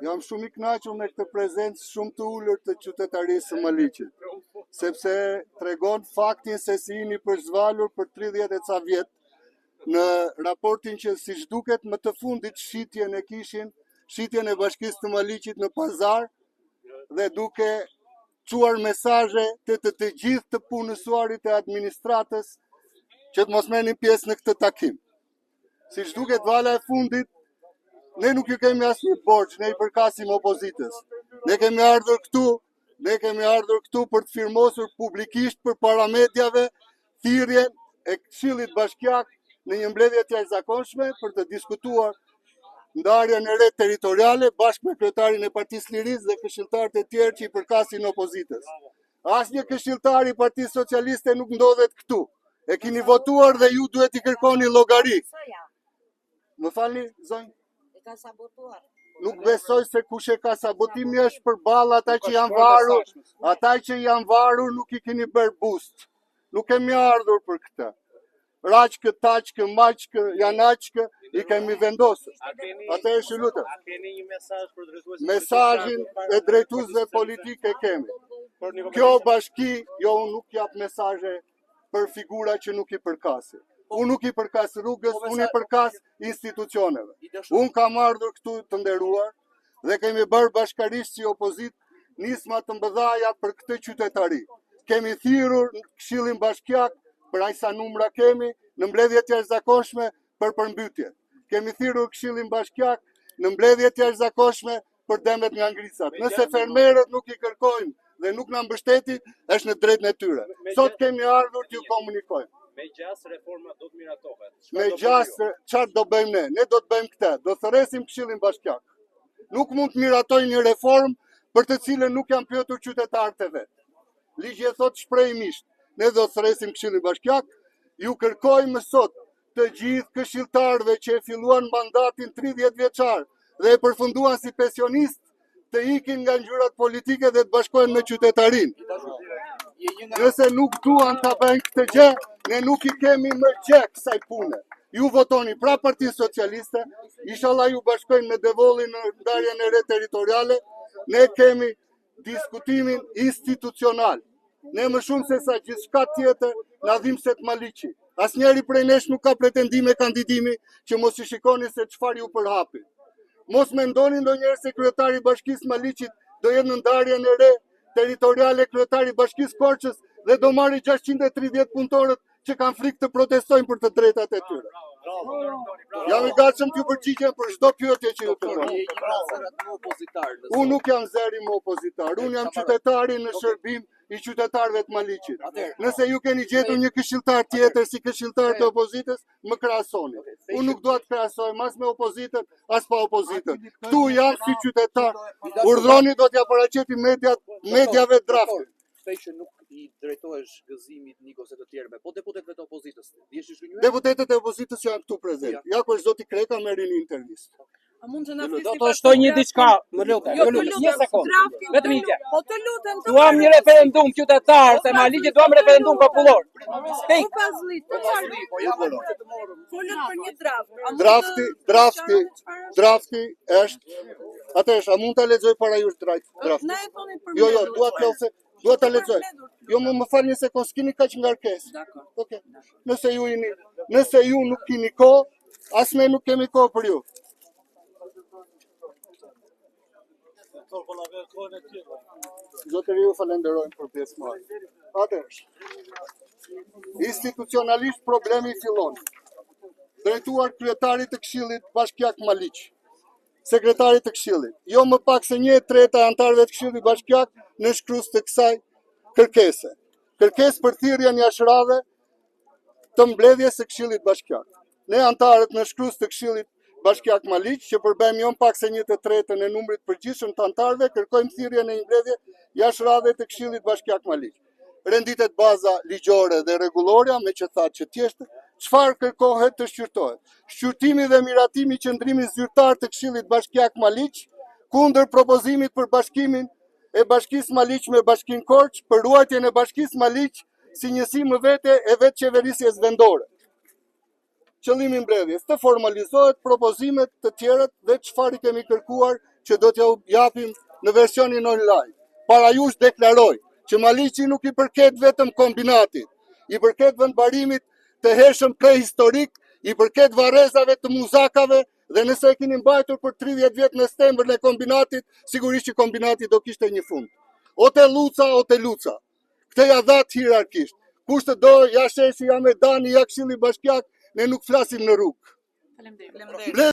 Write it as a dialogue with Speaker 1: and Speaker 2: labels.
Speaker 1: Jam shumë i kënaqur me këtë prezencë shumë të ulur të qytetarisë së Maliqit, sepse tregon faktin se si jeni përzvalur për 30 e ca vjet në raportin që siç duket më të fundit shitjen e Bashkisë të Maliqit në pazar dhe duke çuar mesazhe të gjithë të punësuarit e administratës që të mos merrnin pjesë në këtë takim. Siç duket vala e fundit, ne nuk ju kemi asnjë borxh, ne i përkasim opozitës. Ne kemi ardhur këtu për të firmosur publikisht përpara mediave thirrjen e Këshillit Bashkiak në një mbledhje të jashtëzakonshme për të diskutuar ndarjen e re territoriale bashkë me kryetarin e Partisë Lirisë dhe këshilltarët e tjerë që i përkasin opozitës. Asnjë këshilltar i Partisë Socialiste nuk ndodhet këtu. E keni votuar dhe ju duhet i kërkoni llogari. Më falni, zonjë?
Speaker 2: Ka sabotuar.
Speaker 1: Nuk besoj se kush e ka sabotimi është përballë ata që janë varur. Ata që janë varur nuk i keni bërë bust. Nuk kemi ardhur për këtë. Raqkë, taqkë, maqkë, janaqkë i kemi vendosur. Atëherë lutem.
Speaker 3: A keni një mesazh për drejtuesin?
Speaker 1: Mesazhin e drejtuesve politike kemi. Kjo bashki, unë nuk jap mesazhe për figura që nuk i përkasin. Unë nuk i përkas rrugës, unë i përkas institucioneve. Unë kam ardhur këtu të nderuar dhe kemi bërë bashkarisht si opozit nisma të mbëdhaja për këtë qytetari. Kemi thirrur në Këshillin Bashkiak për aq sa numra kemi në mbledhje të jashtëzakonshme për përmbytje. Kemi thirrur Këshillin Bashkiak në mbledhje të jashtëzakonshme për demet nga ngrisat. Nëse fermerët nuk i kërkojnë dhe nuk na mbështetin, është në drejtën e tyre. Sot kemi ardhur t'ju komunikojmë.
Speaker 3: Me gjasë reforma do të miratohet.
Speaker 1: Me gjasë, çfarë do bëjmë ne? Ne do të bëjmë këtë, do thërresim Këshillin Bashkiak. Nuk mund të miratojë një reformë për të cilën nuk janë pyetur qytetarët e vet. Ligji e thot shprehimisht, ne do të thërresim Këshillin Bashkiak, ju kërkojmë sot të gjithë këshilltarëve që e filluan mandatin 30 vjeçar dhe e përfunduan si pensionist të ikin nga ngjyrat politike dhe të bashkohen me qytetarin. Nëse nuk duan ta bëjnë këtë gjë, ne nuk i kemi më gjë kësaj pune. Ju votoni pra Partinë Socialiste, inshallah ju bashkojnë me Devolli në ndarjen e re territoriale, ne kemi diskutimin institucional. Ne më shumë se sa gjithçka tjetër na dhimbset Maliqi. Asnjëri prej nesh nuk ka pretendime kandidimi që mos i shikoni se çfarë ju përhapi. Mos mendoni ndonjëherë se kryetari i Bashkisë Maliqit do jetë në ndarjen e re territoriale kryetari i Bashkisë Korçës dhe do marrë 630 punëtorët që kanë frikë të protestojnë për të drejtat e tyre. Jam i gatshëm t'ju përgjigjem për çdo pyetje që ju kërkoni. Unë nuk jam zëri më opozitar, unë jam qytetari në shërbim i qytetarëve të Maliqit. Nëse ju keni gjetur një këshilltar tjetër si këshilltar të opozitës, më krahasoni. Unë nuk dua të krahasohem as me opozitën, as pa opozitën. Ktu jam si qytetar. Urdhroni do t'ja paraqeti mediave draftin.
Speaker 4: Shpej që nuk i drejtohesh gëzimit Nikos e të tjerëve, po deputetëve të opozitës, dihesh i shkënjyer?
Speaker 1: Deputetët e opozitës janë këtu prezent. Ja kur zoti Kreka merrin një intervistë.
Speaker 2: A mund të na flisni?
Speaker 5: Do të shtoj një diçka, më lutem, një sekondë. Vetëm një gjë.
Speaker 2: Po të lutem.
Speaker 5: Duam një referendum qytetar, se Maliqi duam referendum popullor. Stik.
Speaker 2: Folën për një draft.
Speaker 1: Drafti është. Atëherë, a mund ta lexoj para jush draftin?
Speaker 2: Na e thoni për.
Speaker 1: Jo, dua ta lexoj. Jo, më fal një sekondë, s'keni kaq ngarkesë. Okej. Nëse ju nuk keni kohë, as ne nuk kemi kohë për ju. Zotëri ju falenderojmë për pjesëmarrjen. Atëherë. Institucionalisht problemi fillon. Drejtuar kryetarit të Këshillit Bashkiak Maliq. Sekretarit të Këshillit. Jo më pak se 1/3 e anëtarëve të Këshillit Bashkiak në shkruas të kësaj kërkese. Kërkesë për thirrjen jashtëradhe të mbledhjes së Këshillit Bashkiak. Ne anëtarët në shkruas të Këshillit Bashkiak Maliq, që përbëjmë jo pak se 1/3 e numrit përgjithshëm të anëtarëve, kërkojmë thirrjen e një mbledhje jashtëradhe të Këshillit Bashkiak Maliq. Renditet baza ligjore dhe rregullore me që thatë që tjeshtë, çfarë kërkohet të shqyrtohet? Shqyrtimi dhe miratimi i qendrimit zyrtar të Këshillit Bashkiak Maliq kundër propozimit për bashkimin e Bashkisë Maliq me Bashkinë Korç për ruajtjen e Bashkisë Maliq si njësi më vete e vetë qeverisjes vendore. Qëllimi i mbledhjes të formalizohet propozimet të tjera dhe çfarë kemi kërkuar që do t'ja japim në versionin online. Para jush deklaroj që Maliqi nuk i përket vetëm kombinatit, i përket vendbarimit të hershëm prehistorik, i përket varrezave të muzakave, dhe nëse e keni mbajtur për 30 vjet në stembër në kombinatit, sigurisht që kombinati do kishte një fund. O te luca. Këtë ja dhat hierarkisht. Kush të do, ja shesi, ja me dani, ja këshilli bashkiak, ne nuk flasim në rrugë.
Speaker 2: Faleminderit.